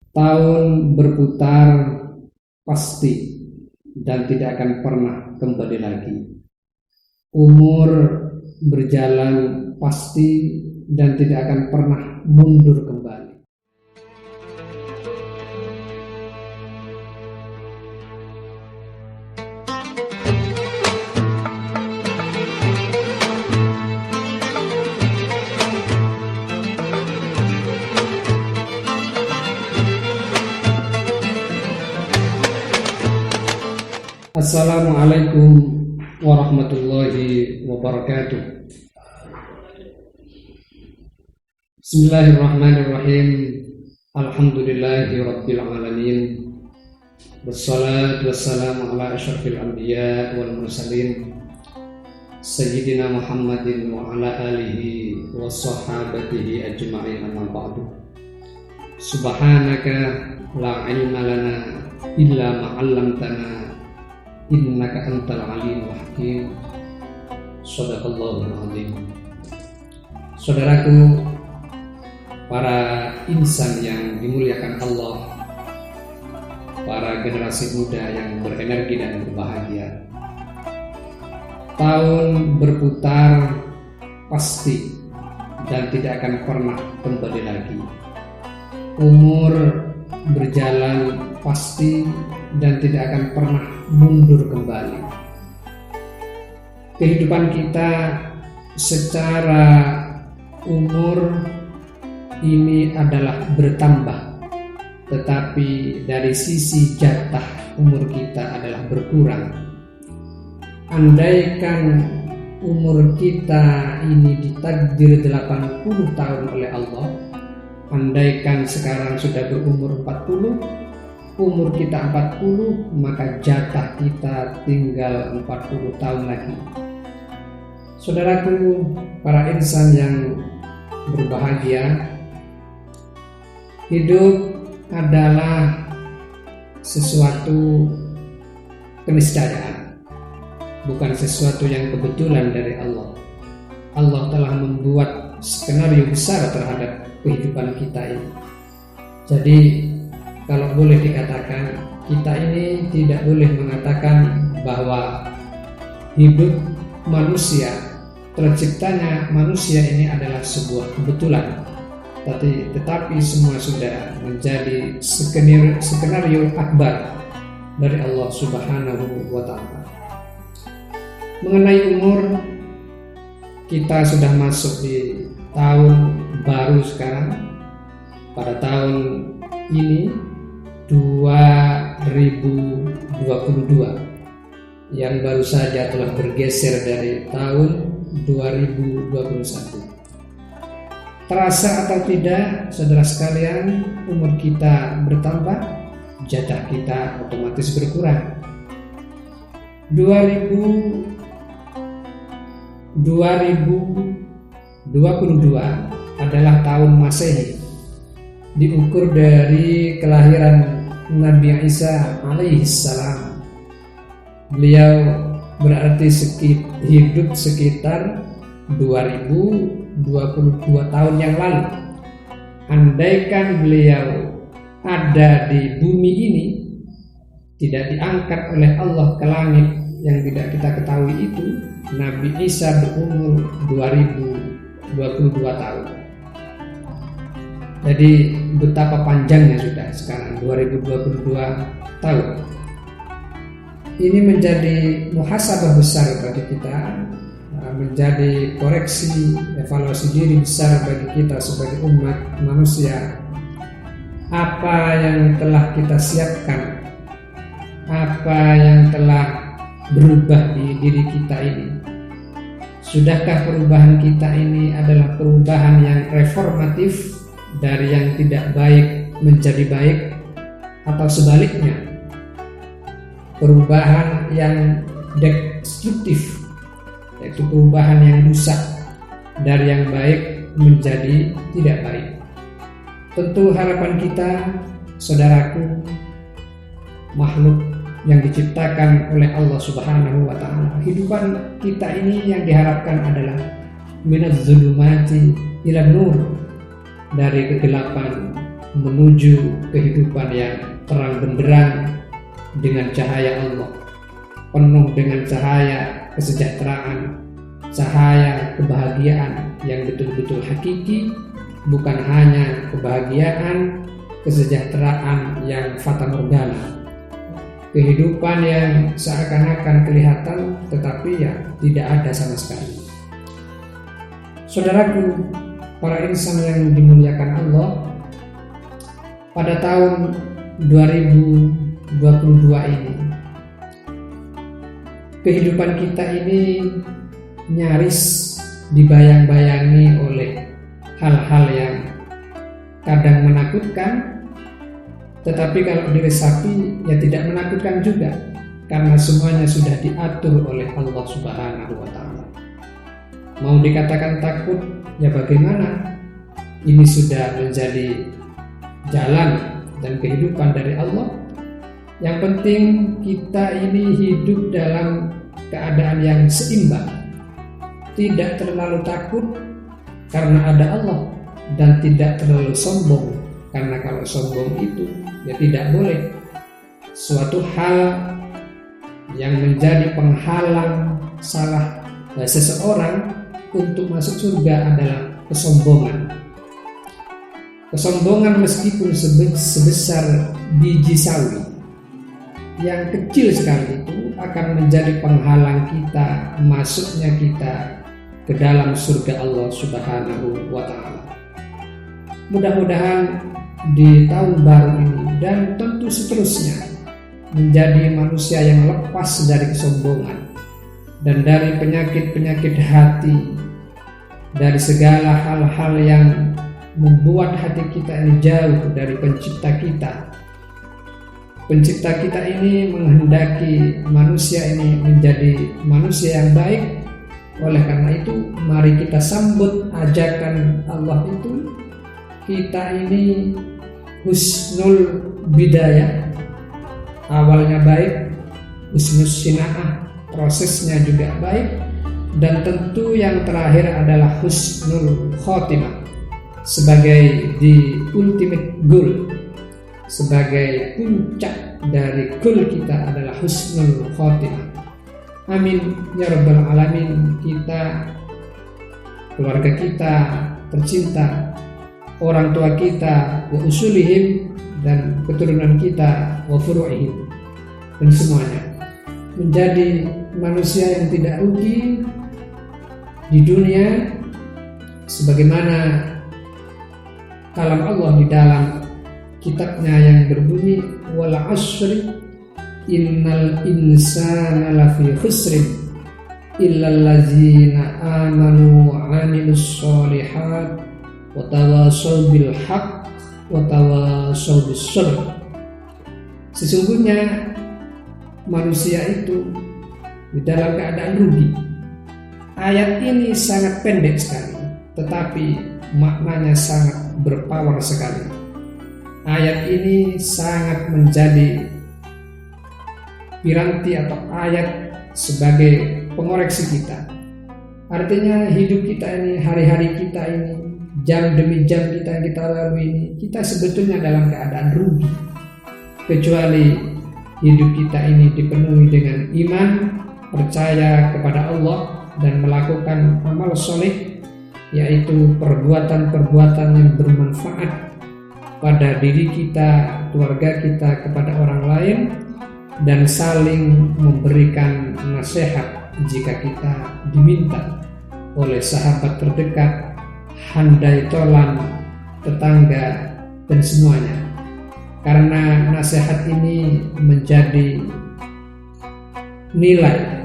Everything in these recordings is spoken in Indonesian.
Tahun berputar pasti dan tidak akan pernah kembali lagi. Umur berjalan pasti dan tidak akan pernah mundur kembali. Assalamualaikum warahmatullahi wabarakatuh. Bismillahirrahmanirrahim. Alhamdulillahi rabbil alamin. Wassalatu wassalamu ala asyrafil anbiya wal mursalin Sayyidina Muhammadin wa ala alihi wa sahabatihi ajma'in, amma ba'du. Subhanaka la ilma lana illa ma 'allamtana innaka antal alimul hakim. Shadaqallahul azim. Saudaraku, para insan yang dimuliakan Allah, para generasi muda yang berenergi dan berbahagia, tahun berputar pasti dan tidak akan pernah kembali lagi. Umur berjalan pasti dan tidak akan pernah mundur kembali. Kehidupan kita secara umur ini adalah bertambah, tetapi dari sisi jatah umur kita adalah berkurang. Andaikan umur kita ini ditakdir 80 tahun oleh Allah, andaikan sekarang sudah berumur 40, umur kita 40, maka jatah kita tinggal 40 tahun lagi. Saudaraku, para insan yang berbahagia, hidup adalah sesuatu keniscayaan, bukan sesuatu yang kebetulan dari Allah. Allah telah membuat skenario besar terhadap kehidupan kita ini. Jadi kalau boleh dikatakan, kita ini tidak boleh mengatakan bahwa hidup manusia, terciptanya manusia ini adalah sebuah kebetulan, tetapi semua sudah menjadi skenario akbar dari Allah Subhanahu wa Ta'ala. Mengenai umur, kita sudah masuk di tahun baru sekarang. Pada tahun ini 2022 yang baru saja telah bergeser dari tahun 2021. Terasa atau tidak, saudara sekalian, umur kita bertambah, jatah kita otomatis berkurang. 2022 adalah tahun Masehi, diukur dari kelahiran Nabi Isa alaihissalam. Beliau berarti hidup sekitar 2022 tahun yang lalu. Andaikan beliau ada di bumi ini, tidak diangkat oleh Allah ke langit yang tidak kita ketahui itu, Nabi Isa berumur 2022 tahun. Jadi betapa panjangnya sudah sekarang 2022 tahun. Ini menjadi muhasabah besar bagi kita, menjadi koreksi, evaluasi diri besar bagi kita sebagai umat manusia. Apa yang telah kita siapkan, apa yang telah berubah di diri kita ini? Sudahkah perubahan kita ini adalah perubahan yang reformatif, dari yang tidak baik menjadi baik, atau sebaliknya, perubahan yang destruktif, yaitu perubahan yang rusak, dari yang baik menjadi tidak baik? Tentu harapan kita, saudaraku, makhluk yang diciptakan oleh Allah Subhanahu wa Ta'ala, kehidupan kita ini yang diharapkan adalah minaz zulumati ila nur, dari kegelapan menuju kehidupan yang terang benderang dengan cahaya Allah, penuh dengan cahaya kesejahteraan, cahaya kebahagiaan yang betul-betul hakiki, bukan hanya kebahagiaan, kesejahteraan yang fata morgana. Kehidupan yang seakan-akan kelihatan tetapi ya tidak ada sama sekali. Saudaraku, para insan yang dimuliakan Allah, pada tahun 2022 ini kehidupan kita ini nyaris dibayang-bayangi oleh hal-hal yang kadang menakutkan, tetapi kalau diresapi ya tidak menakutkan juga, karena semuanya sudah diatur oleh Allah Subhanahu wa Ta'ala. Mau dikatakan takut, ya bagaimana? Ini sudah menjadi jalan dan kehidupan dari Allah. Yang penting kita ini hidup dalam keadaan yang seimbang, tidak terlalu takut karena ada Allah, dan tidak terlalu sombong, karena kalau sombong itu ya tidak boleh. Suatu hal yang menjadi penghalang salah seseorang untuk masuk surga adalah kesombongan. Kesombongan meskipun sebesar biji sawi yang kecil sekali itu akan menjadi penghalang kita masuknya kita ke dalam surga Allah Subhanahu wa Ta'ala. Mudah-mudahan di tahun baru ini dan tentu seterusnya menjadi manusia yang lepas dari kesombongan dan dari penyakit-penyakit hati, dari segala hal-hal yang membuat hati kita ini jauh dari pencipta kita. Pencipta kita ini menghendaki manusia ini menjadi manusia yang baik. Oleh karena itu, mari kita sambut ajakan Allah itu. Kita ini husnul bidayah, awalnya baik, husnul sina'ah, prosesnya juga baik, dan tentu yang terakhir adalah husnul khotimah, sebagai the ultimate goal, sebagai puncak dari goal kita adalah husnul khotimah. Amin ya rabbal alamin. Kita, keluarga kita tercinta, orang tua kita, wa usulihim, dan keturunan kita, wa furu'ihim, dan semuanya menjadi manusia yang tidak rugi di dunia, sebagaimana kalam Allah di dalam kitabnya yang berbunyi wal asri innal insana lafi khusrin illal ladzina amanu wa 'amilus sholihat wa tawasaw bil haqq wa tawasaw bis sabr. Sesungguhnya manusia itu di dalam keadaan rugi. Ayat ini sangat pendek sekali, tetapi maknanya sangat berpower sekali. Ayat ini sangat menjadi piranti atau ayat sebagai pengoreksi kita. Artinya hidup kita ini, hari-hari kita ini, jam demi jam kita yang kita lalui ini, kita sebetulnya dalam keadaan rugi, kecuali hidup kita ini dipenuhi dengan iman, percaya kepada Allah, dan melakukan amal soleh, yaitu perbuatan-perbuatan yang bermanfaat pada diri kita, keluarga kita, kepada orang lain, dan saling memberikan nasihat jika kita diminta oleh sahabat terdekat, handai tolan, tetangga, dan semuanya. Karena nasihat ini menjadi nilai.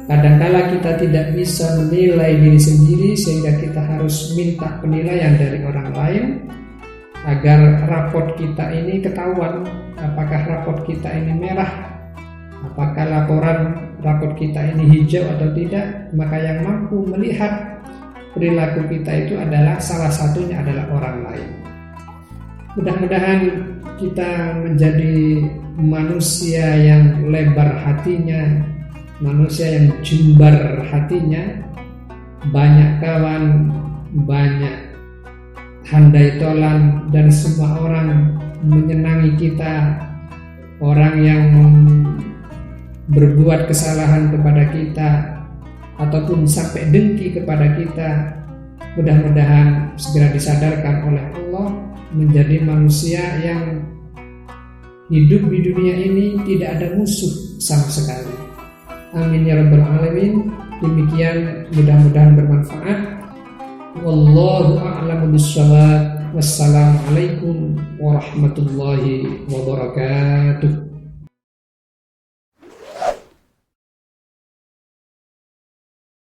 Kadang-kala kita tidak bisa menilai diri sendiri, sehingga kita harus minta penilaian dari orang lain agar raport kita ini ketahuan. Apakah raport kita ini merah, apakah laporan raport kita ini hijau atau tidak. Maka yang mampu melihat perilaku kita itu adalah salah satunya adalah orang lain. Mudah-mudahan kita menjadi manusia yang lebar hatinya, manusia yang jembar hatinya, banyak kawan, banyak handai tolan dan semua orang menyenangi kita, orang yang berbuat kesalahan kepada kita ataupun sampai dengki kepada kita, mudah-mudahan segera disadarkan oleh Allah menjadi manusia yang hidup di dunia ini tidak ada musuh sama sekali. Amin ya rabbal alamin. Demikian, mudah-mudahan bermanfaat. Wallahu a'lamu bissawab. Wassalamualaikum warahmatullahi wabarakatuh.